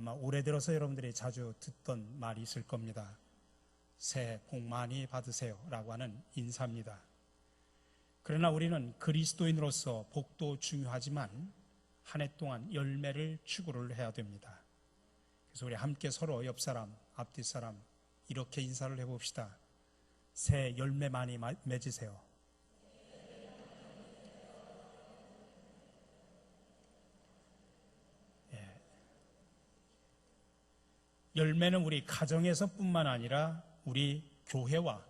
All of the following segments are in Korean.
아마 올해 들어서 여러분들이 자주 듣던 말이 있을 겁니다. 새해 복 많이 받으세요 라고 하는 인사입니다. 그러나 우리는 그리스도인으로서 복도 중요하지만 한 해 동안 열매를 추구를 해야 됩니다. 그래서 우리 함께 서로 옆 사람, 앞뒤 사람 이렇게 인사를 해봅시다. 새해 열매 많이 맺으세요. 열매는 우리 가정에서뿐만 아니라 우리 교회와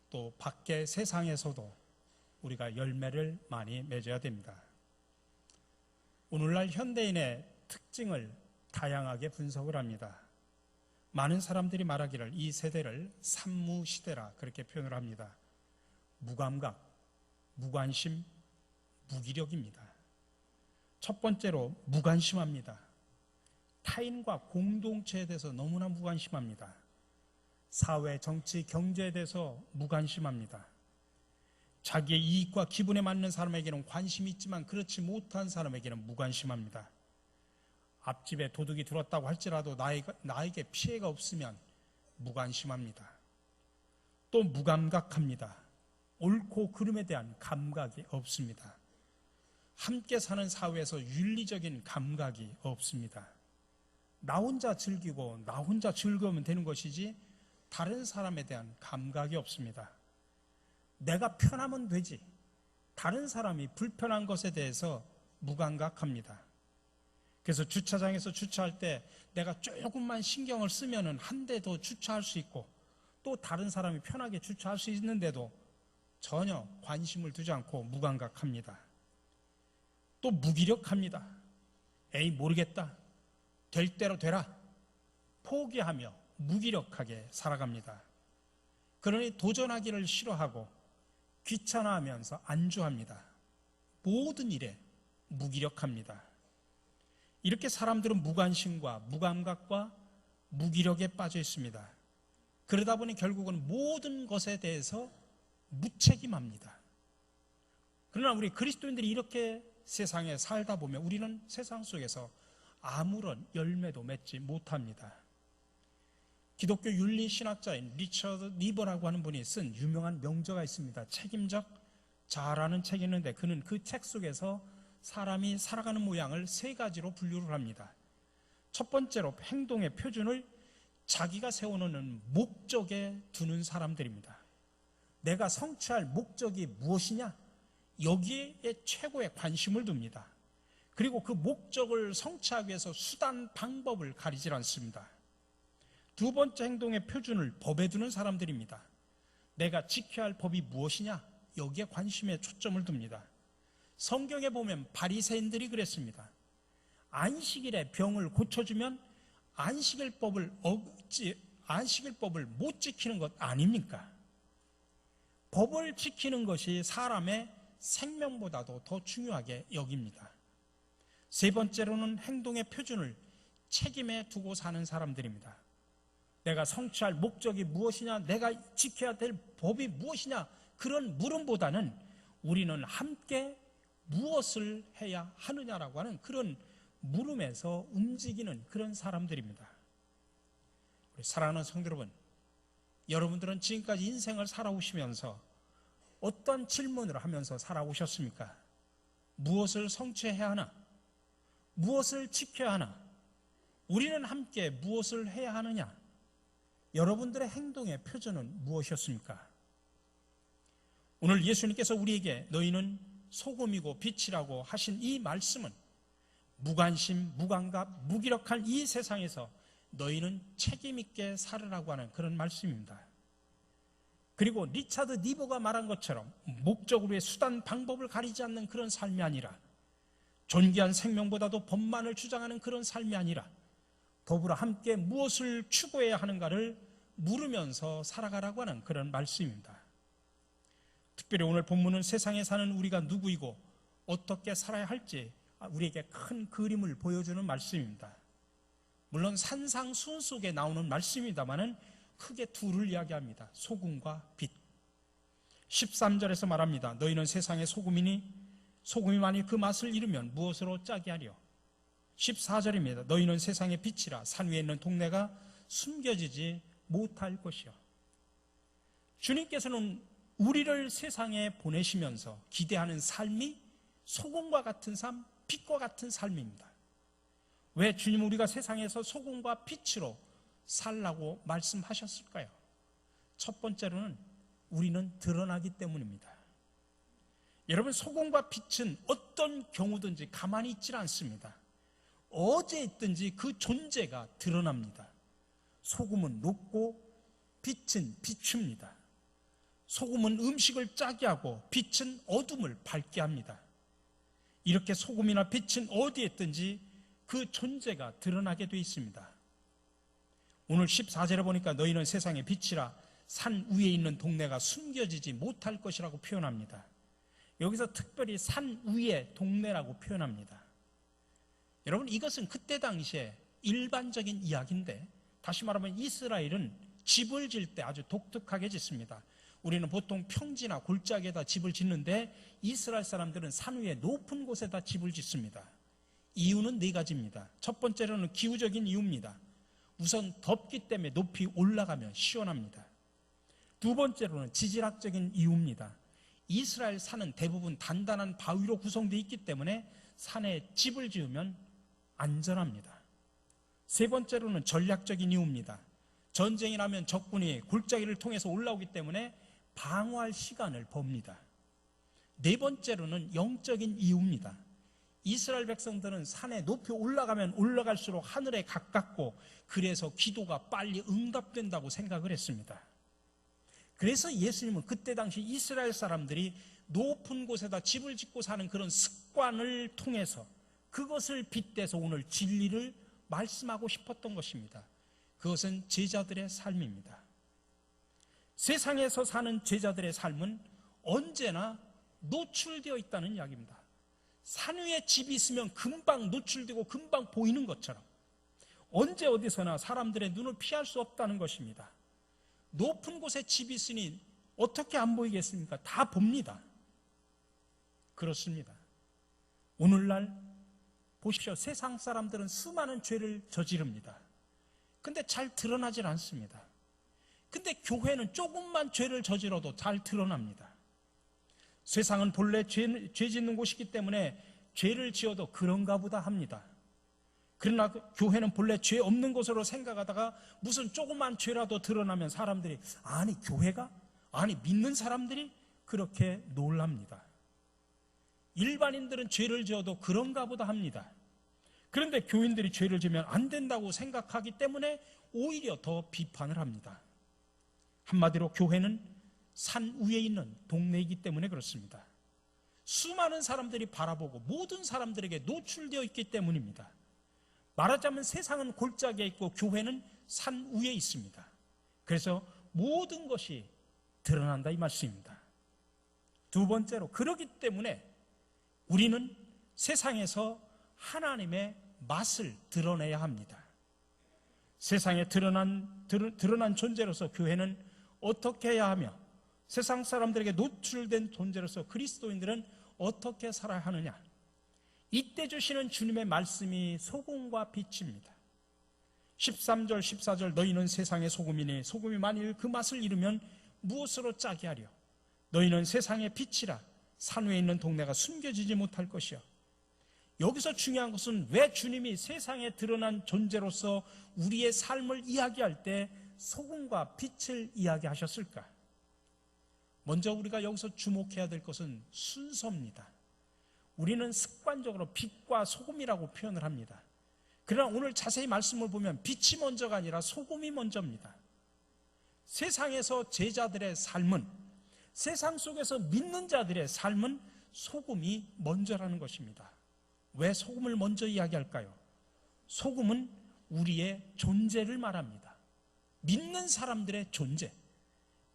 또 밖의 세상에서도 우리가 열매를 많이 맺어야 됩니다. 오늘날 현대인의 특징을 다양하게 분석을 합니다. 많은 사람들이 말하기를 이 세대를 산무시대라 그렇게 표현을 합니다. 무감각, 무관심, 무기력입니다. 첫 번째로 무관심합니다. 타인과 공동체에 대해서 너무나 무관심합니다. 사회, 정치, 경제에 대해서 무관심합니다. 자기의 이익과 기분에 맞는 사람에게는 관심이 있지만 그렇지 못한 사람에게는 무관심합니다. 앞집에 도둑이 들어왔다고 할지라도 나에게 피해가 없으면 무관심합니다. 또 무감각합니다. 옳고 그름에 대한 감각이 없습니다. 함께 사는 사회에서 윤리적인 감각이 없습니다. 나 혼자 즐기고 나 혼자 즐거우면 되는 것이지 다른 사람에 대한 감각이 없습니다. 내가 편하면 되지 다른 사람이 불편한 것에 대해서 무감각합니다. 그래서 주차장에서 주차할 때 내가 조금만 신경을 쓰면 한 대 더 주차할 수 있고 또 다른 사람이 편하게 주차할 수 있는데도 전혀 관심을 두지 않고 무감각합니다. 또 무기력합니다. 에이 모르겠다. 될 대로 되라. 포기하며 무기력하게 살아갑니다. 그러니 도전하기를 싫어하고 귀찮아하면서 안주합니다. 모든 일에 무기력합니다. 이렇게 사람들은 무관심과 무감각과 무기력에 빠져 있습니다. 그러다 보니 결국은 모든 것에 대해서 무책임합니다. 그러나 우리 그리스도인들이 이렇게 세상에 살다 보면 우리는 세상 속에서 아무런 열매도 맺지 못합니다. 기독교 윤리신학자인 리처드 니버라고 하는 분이 쓴 유명한 명저가 있습니다. 책임적 자아라는 책이 있는데 그는 그 책 속에서 사람이 살아가는 모양을 세 가지로 분류를 합니다. 첫 번째로 행동의 표준을 자기가 세워놓는 목적에 두는 사람들입니다. 내가 성취할 목적이 무엇이냐? 여기에 최고의 관심을 둡니다. 그리고 그 목적을 성취하기 위해서 수단, 방법을 가리질 않습니다. 두 번째 행동의 표준을 법에 두는 사람들입니다. 내가 지켜야 할 법이 무엇이냐? 여기에 관심에 초점을 둡니다. 성경에 보면 바리새인들이 그랬습니다. 안식일에 병을 고쳐주면 안식일법을 못 지키는 것 아닙니까? 법을 지키는 것이 사람의 생명보다도 더 중요하게 여깁니다. 세 번째로는 행동의 표준을 책임에 두고 사는 사람들입니다. 내가 성취할 목적이 무엇이냐, 내가 지켜야 될 법이 무엇이냐, 그런 물음보다는 우리는 함께 무엇을 해야 하느냐라고 하는 그런 물음에서 움직이는 그런 사람들입니다. 우리 사랑하는 성도 여러분, 여러분들은 지금까지 인생을 살아오시면서 어떤 질문을 하면서 살아오셨습니까? 무엇을 성취해야 하나? 무엇을 지켜야 하나? 우리는 함께 무엇을 해야 하느냐? 여러분들의 행동의 표준은 무엇이었습니까? 오늘 예수님께서 우리에게 너희는 소금이고 빛이라고 하신 이 말씀은 무관심, 무감각, 무기력한 이 세상에서 너희는 책임있게 살으라고 하는 그런 말씀입니다. 그리고 리차드 니버가 말한 것처럼 목적으로의 수단, 방법을 가리지 않는 그런 삶이 아니라 존귀한 생명보다도 법만을 주장하는 그런 삶이 아니라 더불어 함께 무엇을 추구해야 하는가를 물으면서 살아가라고 하는 그런 말씀입니다. 특별히 오늘 본문은 세상에 사는 우리가 누구이고 어떻게 살아야 할지 우리에게 큰 그림을 보여주는 말씀입니다. 물론 산상수훈 속에 나오는 말씀입니다만은 크게 둘을 이야기합니다. 소금과 빛. 13절에서 말합니다. 너희는 세상의 소금이니 소금이 만일 그 맛을 잃으면 무엇으로 짜게 하려? 14절입니다. 너희는 세상의 빛이라. 산 위에 있는 동네가 숨겨지지 못할 것이요. 주님께서는 우리를 세상에 보내시면서 기대하는 삶이 소금과 같은 삶, 빛과 같은 삶입니다. 왜 주님 우리가 세상에서 소금과 빛으로 살라고 말씀하셨을까요? 첫 번째로는 우리는 드러나기 때문입니다. 여러분, 소금과 빛은 어떤 경우든지 가만히 있질 않습니다. 어디에 있든지 그 존재가 드러납니다. 소금은 녹고 빛은 비춥니다. 소금은 음식을 짜게 하고 빛은 어둠을 밝게 합니다. 이렇게 소금이나 빛은 어디에 있든지 그 존재가 드러나게 되어 있습니다. 오늘 14절에 보니까 너희는 세상의 빛이라. 산 위에 있는 동네가 숨겨지지 못할 것이라고 표현합니다. 여기서 특별히 산 위의 동네라고 표현합니다. 여러분, 이것은 그때 당시에 일반적인 이야기인데, 다시 말하면 이스라엘은 집을 질 때 아주 독특하게 짓습니다. 우리는 보통 평지나 골짜기에다 집을 짓는데 이스라엘 사람들은 산 위에 높은 곳에다 집을 짓습니다. 이유는 네 가지입니다. 첫 번째로는 기후적인 이유입니다. 우선 덥기 때문에 높이 올라가면 시원합니다. 두 번째로는 지질학적인 이유입니다. 이스라엘 산은 대부분 단단한 바위로 구성되어 있기 때문에 산에 집을 지으면 안전합니다. 세 번째로는 전략적인 이유입니다. 전쟁이 나면 적군이 골짜기를 통해서 올라오기 때문에 방어할 시간을 법니다. 네 번째로는 영적인 이유입니다. 이스라엘 백성들은 산에 높이 올라가면 올라갈수록 하늘에 가깝고 그래서 기도가 빨리 응답된다고 생각을 했습니다. 그래서 예수님은 그때 당시 이스라엘 사람들이 높은 곳에다 집을 짓고 사는 그런 습관을 통해서 그것을 빗대서 오늘 진리를 말씀하고 싶었던 것입니다. 그것은 제자들의 삶입니다. 세상에서 사는 제자들의 삶은 언제나 노출되어 있다는 이야기입니다. 산 위에 집이 있으면 금방 노출되고 금방 보이는 것처럼 언제 어디서나 사람들의 눈을 피할 수 없다는 것입니다. 높은 곳에 집이 있으니 어떻게 안 보이겠습니까? 다 봅니다. 그렇습니다. 오늘날 보십시오. 세상 사람들은 수많은 죄를 저지릅니다. 근데 잘 드러나질 않습니다. 근데 교회는 조금만 죄를 저질러도 잘 드러납니다. 세상은 본래 죄 짓는 곳이기 때문에 죄를 지어도 그런가 보다 합니다. 그러나 교회는 본래 죄 없는 곳으로 생각하다가 무슨 조그만 죄라도 드러나면 사람들이 아니 교회가? 아니 믿는 사람들이? 그렇게 놀랍니다. 일반인들은 죄를 지어도 그런가 보다 합니다. 그런데 교인들이 죄를 지으면 안 된다고 생각하기 때문에 오히려 더 비판을 합니다. 한마디로 교회는 산 위에 있는 동네이기 때문에 그렇습니다. 수많은 사람들이 바라보고 모든 사람들에게 노출되어 있기 때문입니다. 말하자면 세상은 골짜기에 있고 교회는 산 위에 있습니다. 그래서 모든 것이 드러난다 이 말씀입니다. 두 번째로 그렇기 때문에 우리는 세상에서 하나님의 맛을 드러내야 합니다. 세상에 드러난 존재로서 교회는 어떻게 해야 하며 세상 사람들에게 노출된 존재로서 그리스도인들은 어떻게 살아야 하느냐. 이때 주시는 주님의 말씀이 소금과 빛입니다. 13절 14절 너희는 세상의 소금이니 소금이 만일 그 맛을 잃으면 무엇으로 짜게 하려. 너희는 세상의 빛이라. 산 위에 있는 동네가 숨겨지지 못할 것이요. 여기서 중요한 것은 왜 주님이 세상에 드러난 존재로서 우리의 삶을 이야기할 때 소금과 빛을 이야기하셨을까? 먼저 우리가 여기서 주목해야 될 것은 순서입니다. 우리는 습관적으로 빛과 소금이라고 표현을 합니다. 그러나 오늘 자세히 말씀을 보면 빛이 먼저가 아니라 소금이 먼저입니다. 세상에서 제자들의 삶은, 세상 속에서 믿는 자들의 삶은 소금이 먼저라는 것입니다. 왜 소금을 먼저 이야기할까요? 소금은 우리의 존재를 말합니다. 믿는 사람들의 존재.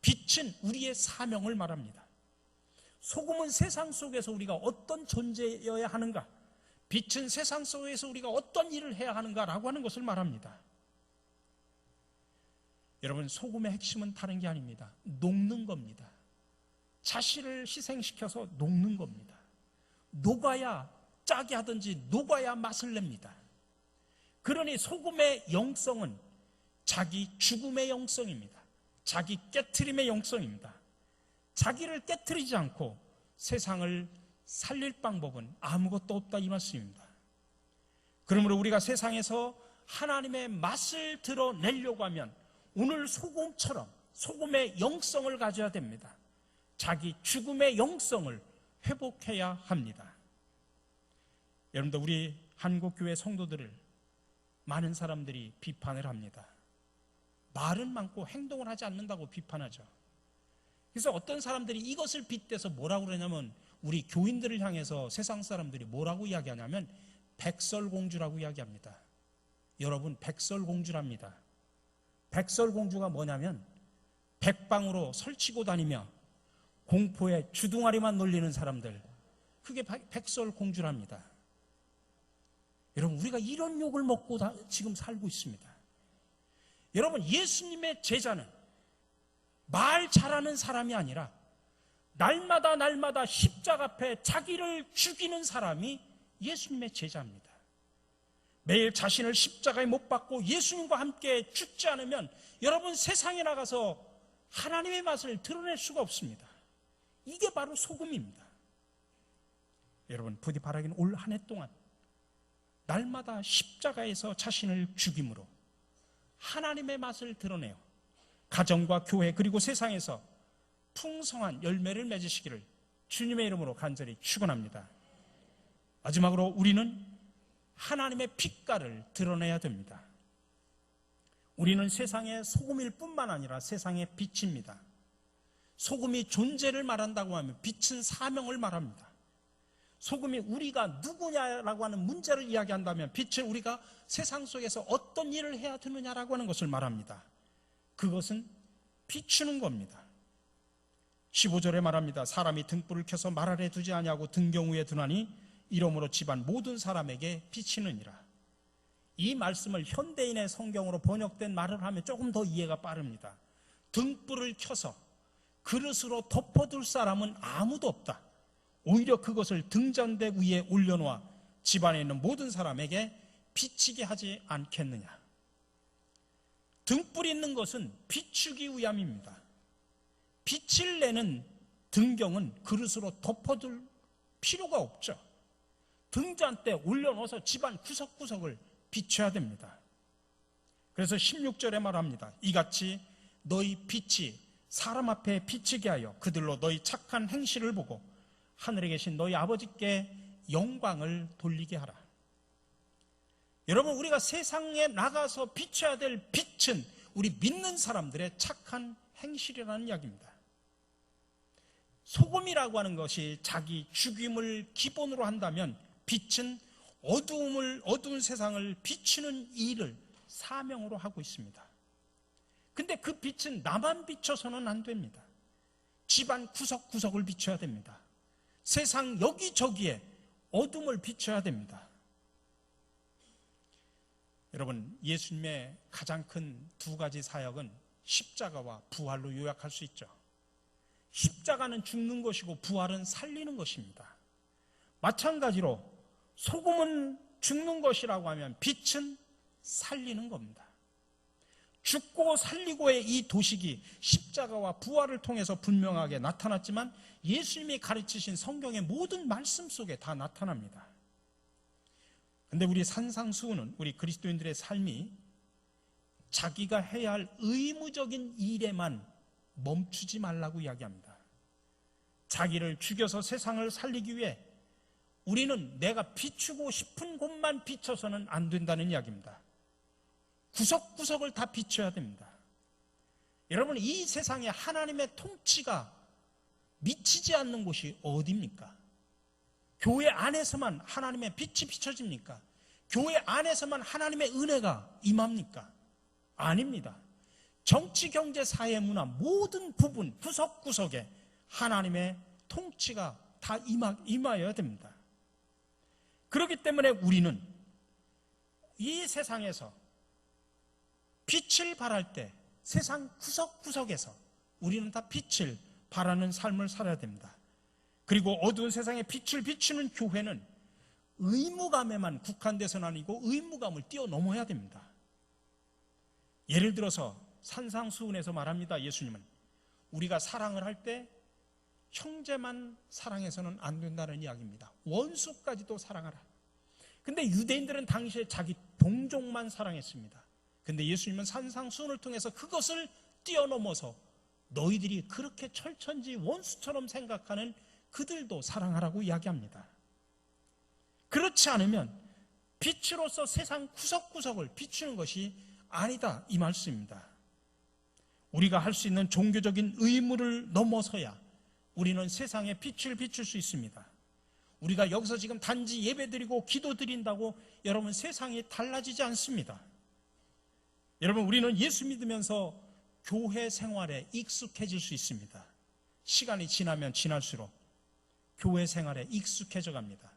빛은 우리의 사명을 말합니다. 소금은 세상 속에서 우리가 어떤 존재여야 하는가, 빛은 세상 속에서 우리가 어떤 일을 해야 하는가라고 하는 것을 말합니다. 여러분, 소금의 핵심은 다른 게 아닙니다. 녹는 겁니다. 자신을 희생시켜서 녹는 겁니다. 녹아야 짜게 하든지 녹아야 맛을 냅니다. 그러니 소금의 영성은 자기 죽음의 영성입니다. 자기 깨트림의 영성입니다. 자기를 깨트리지 않고 세상을 살릴 방법은 아무것도 없다, 이 말씀입니다. 그러므로 우리가 세상에서 하나님의 맛을 드러내려고 하면 오늘 소금처럼 소금의 영성을 가져야 됩니다. 자기 죽음의 영성을 회복해야 합니다. 여러분들, 우리 한국교회 성도들을 많은 사람들이 비판을 합니다. 말은 많고 행동을 하지 않는다고 비판하죠. 그래서 어떤 사람들이 이것을 빗대서 뭐라고 그러냐면, 우리 교인들을 향해서 세상 사람들이 뭐라고 이야기하냐면 백설공주라고 이야기합니다. 여러분, 백설공주랍니다. 백설공주가 뭐냐면 백방으로 설치고 다니며 공포에 주둥아리만 놀리는 사람들, 그게 백설공주랍니다. 여러분, 우리가 이런 욕을 먹고 지금 살고 있습니다. 여러분, 예수님의 제자는 말 잘하는 사람이 아니라 날마다 십자가 앞에 자기를 죽이는 사람이 예수님의 제자입니다. 매일 자신을 십자가에 못 박고 예수님과 함께 죽지 않으면 여러분, 세상에 나가서 하나님의 맛을 드러낼 수가 없습니다. 이게 바로 소금입니다. 여러분, 부디 바라기는 올 한 해 동안 날마다 십자가에서 자신을 죽임으로 하나님의 맛을 드러내어 가정과 교회 그리고 세상에서 풍성한 열매를 맺으시기를 주님의 이름으로 간절히 축원합니다. 마지막으로 우리는 하나님의 빛깔을 드러내야 됩니다. 우리는 세상의 소금일 뿐만 아니라 세상의 빛입니다. 소금이 존재를 말한다고 하면 빛은 사명을 말합니다. 소금이 우리가 누구냐라고 하는 문제를 이야기한다면 빛은 우리가 세상 속에서 어떤 일을 해야 되느냐라고 하는 것을 말합니다. 그것은 비추는 겁니다. 15절에 말합니다. 사람이 등불을 켜서 말 아래 두지 아니하고 등경 위에 두나니 이러므로 집안 모든 사람에게 비치느니라. 이 말씀을 현대인의 성경으로 번역된 말을 하면 조금 더 이해가 빠릅니다. 등불을 켜서 그릇으로 덮어둘 사람은 아무도 없다. 오히려 그것을 등잔대 위에 올려놓아 집안에 있는 모든 사람에게 비치게 하지 않겠느냐. 등불이 있는 것은 비추기 위함입니다. 빛을 내는 등경은 그릇으로 덮어둘 필요가 없죠. 등잔대에 올려놓아서 집안 구석구석을 비춰야 됩니다. 그래서 16절에 말합니다. 이같이 너희 빛이 사람 앞에 비치게 하여 그들로 너희 착한 행실을 보고 하늘에 계신 너희 아버지께 영광을 돌리게 하라. 여러분, 우리가 세상에 나가서 비춰야 될 빛은 우리 믿는 사람들의 착한 행실이라는 이야기입니다. 소금이라고 하는 것이 자기 죽임을 기본으로 한다면 빛은 어두운 세상을 비추는 일을 사명으로 하고 있습니다. 근데 그 빛은 나만 비춰서는 안 됩니다. 집안 구석구석을 비춰야 됩니다. 세상 여기저기에 어둠을 비춰야 됩니다. 여러분, 예수님의 가장 큰 두 가지 사역은 십자가와 부활로 요약할 수 있죠. 십자가는 죽는 것이고 부활은 살리는 것입니다. 마찬가지로 소금은 죽는 것이라고 하면 빛은 살리는 겁니다. 죽고 살리고의 이 도식이 십자가와 부활을 통해서 분명하게 나타났지만 예수님이 가르치신 성경의 모든 말씀 속에 다 나타납니다. 그런데 우리 산상수훈은 우리 그리스도인들의 삶이 자기가 해야 할 의무적인 일에만 멈추지 말라고 이야기합니다. 자기를 죽여서 세상을 살리기 위해 우리는 내가 비추고 싶은 곳만 비춰서는 안 된다는 이야기입니다. 구석구석을 다 비춰야 됩니다. 여러분, 이 세상에 하나님의 통치가 미치지 않는 곳이 어디입니까? 교회 안에서만 하나님의 빛이 비춰집니까? 교회 안에서만 하나님의 은혜가 임합니까? 아닙니다. 정치, 경제, 사회, 문화 모든 부분 구석구석에 하나님의 통치가 다 임하여야 됩니다. 그렇기 때문에 우리는 이 세상에서 빛을 발할 때 세상 구석구석에서 우리는 다 빛을 발하는 삶을 살아야 됩니다. 그리고 어두운 세상에 빛을 비추는 교회는 의무감에만 국한돼서는 아니고 의무감을 뛰어넘어야 됩니다. 예를 들어서 산상수훈에서 말합니다. 예수님은 우리가 사랑을 할 때 형제만 사랑해서는 안 된다는 이야기입니다. 원수까지도 사랑하라. 근데 유대인들은 당시에 자기 동족만 사랑했습니다. 근데 예수님은 산상수훈을 통해서 그것을 뛰어넘어서 너희들이 그렇게 철천지 원수처럼 생각하는 그들도 사랑하라고 이야기합니다. 그렇지 않으면 빛으로서 세상 구석구석을 비추는 것이 아니다, 이 말씀입니다. 우리가 할 수 있는 종교적인 의무를 넘어서야 우리는 세상에 빛을 비출 수 있습니다. 우리가 여기서 지금 단지 예배드리고 기도드린다고 여러분 세상이 달라지지 않습니다. 여러분, 우리는 예수 믿으면서 교회 생활에 익숙해질 수 있습니다. 시간이 지나면 지날수록 교회 생활에 익숙해져 갑니다.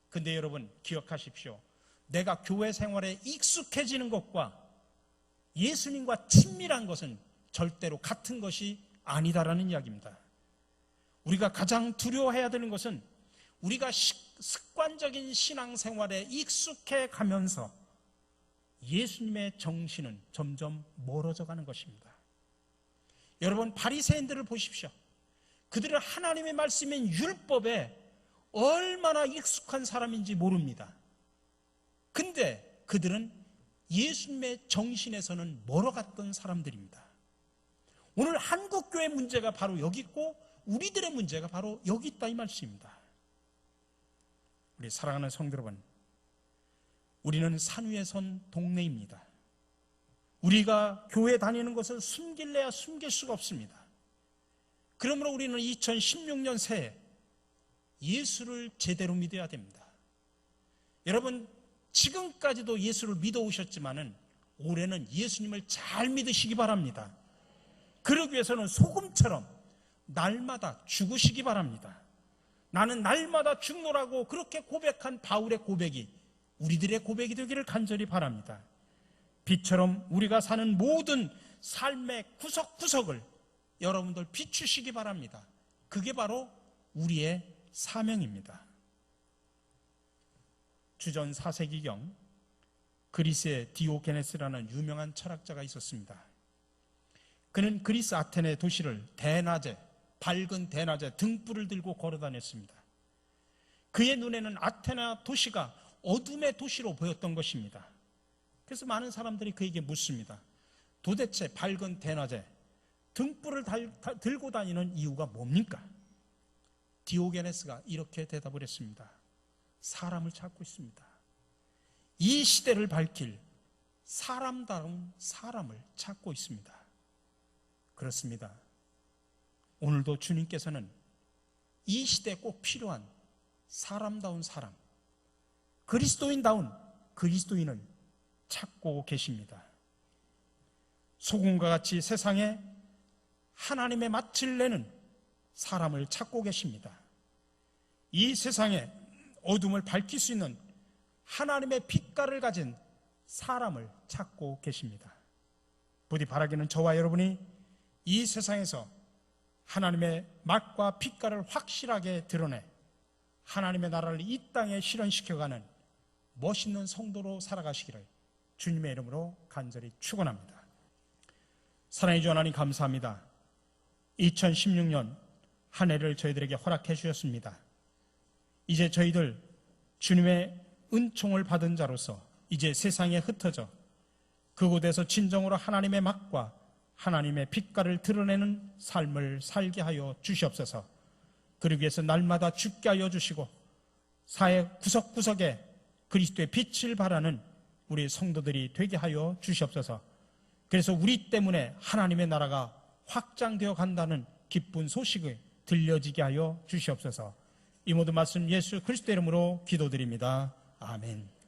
근데 여러분 기억하십시오. 내가 교회 생활에 익숙해지는 것과 예수님과 친밀한 것은 절대로 같은 것이 아니다라는 이야기입니다. 우리가 가장 두려워해야 되는 것은 우리가 습관적인 신앙생활에 익숙해 가면서 예수님의 정신은 점점 멀어져 가는 것입니다. 여러분, 바리새인들을 보십시오. 그들은 하나님의 말씀인 율법에 얼마나 익숙한 사람인지 모릅니다. 근데 그들은 예수님의 정신에서는 멀어갔던 사람들입니다. 오늘 한국교회 문제가 바로 여기 있고 우리들의 문제가 바로 여기 있다, 이 말씀입니다. 우리 사랑하는 성도 여러분, 우리는 산 위에 선 동네입니다. 우리가 교회 다니는 것을 숨길래야 숨길 수가 없습니다. 그러므로 우리는 2016년 새해 예수를 제대로 믿어야 됩니다. 여러분, 지금까지도 예수를 믿어오셨지만은 올해는 예수님을 잘 믿으시기 바랍니다. 그러기 위해서는 소금처럼 날마다 죽으시기 바랍니다. 나는 날마다 죽노라고 그렇게 고백한 바울의 고백이 우리들의 고백이 되기를 간절히 바랍니다. 빛처럼 우리가 사는 모든 삶의 구석구석을 여러분들 비추시기 바랍니다. 그게 바로 우리의 사명입니다. 주전 4세기경 그리스의 디오게네스라는 유명한 철학자가 있었습니다. 그는 그리스 아테네 도시를 대낮에, 밝은 대낮에 등불을 들고 걸어다녔습니다. 그의 눈에는 아테네 도시가 어둠의 도시로 보였던 것입니다. 그래서 많은 사람들이 그에게 묻습니다. 도대체 밝은 대낮에 등불을 들고 다니는 이유가 뭡니까? 디오게네스가 이렇게 대답을 했습니다. 사람을 찾고 있습니다. 이 시대를 밝힐 사람다운 사람을 찾고 있습니다. 그렇습니다. 오늘도 주님께서는 이 시대에 꼭 필요한 사람다운 사람, 그리스도인다운 그리스도인을 찾고 계십니다. 소금과 같이 세상에 하나님의 맛을 내는 사람을 찾고 계십니다. 이 세상에 어둠을 밝힐 수 있는 하나님의 빛깔을 가진 사람을 찾고 계십니다. 부디 바라기는 저와 여러분이 이 세상에서 하나님의 맛과 빛깔을 확실하게 드러내 하나님의 나라를 이 땅에 실현시켜가는 멋있는 성도로 살아가시기를 주님의 이름으로 간절히 축원합니다. 사랑해 주 하나님 감사합니다. 2016년 한 해를 저희들에게 허락해 주셨습니다. 이제 저희들 주님의 은총을 받은 자로서 이제 세상에 흩어져 그곳에서 진정으로 하나님의 맛과 하나님의 빛깔을 드러내는 삶을 살게 하여 주시옵소서. 그러기 위해서 날마다 죽게 하여 주시고 사회 구석구석에 그리스도의 빛을 발하는 우리 성도들이 되게 하여 주시옵소서. 그래서 우리 때문에 하나님의 나라가 확장되어 간다는 기쁜 소식을 들려지게 하여 주시옵소서. 이 모든 말씀 예수 그리스도 이름으로 기도드립니다. 아멘.